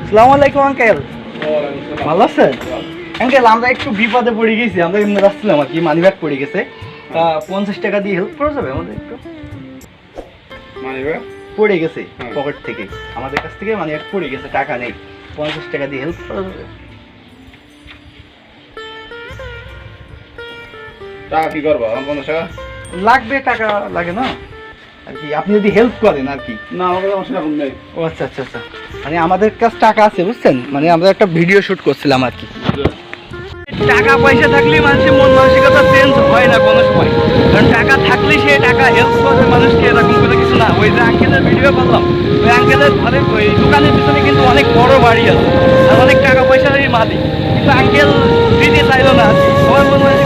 আসসালামু আলাইকুম আঙ্কেল, ভালো আছেন? আঙ্কেল আমরা একটু বিপদে পড়ে গেছি, আমরা এমনি যাচ্ছিলাম আর কি, মানি ব্যাগ পড়ে গেছে। 50 টাকা দিয়ে হেল্প করা যাবে আমাদের একটু? মানি ব্যাগ পড়ে গেছে পকেট থেকে, আমাদের কাছ থেকে মানি ব্যাগ পড়ে গেছে, টাকা নেই, 50 টাকা দিয়ে হেল্প করা যাবে? টাকা কি করবো? 50 টাকা লাগবে, টাকা লাগে না আর কি, আপনি যদি হেল্প করেন আর কি। না, আমাদের আমার সেরকম নেই। ও আচ্ছা আচ্ছা আচ্ছা, মানে আমাদের কাছে টাকা আছে বুঝছেন, মানে আমরা একটা ভিডিও শুট করছিলাম আর কি। টাকা পয়সা থাকলে মানুষের মন মানসিকতা চেঞ্জ হয় না কোনো সময়, কারণ টাকা থাকলে সে টাকা হেল্প করে মানুষকে, এরকম করে কিছু না। ওই যে আঙ্কেলের ভিডিও করলাম, ওই আঙ্কেলের ঘরে ওই দোকানের পিছনে কিন্তু অনেক বড় বাড়ি আছে আর অনেক টাকা পয়সারই মালিক, কিন্তু আঙ্কেল দিতে চাইলো না। আমার মনে হয়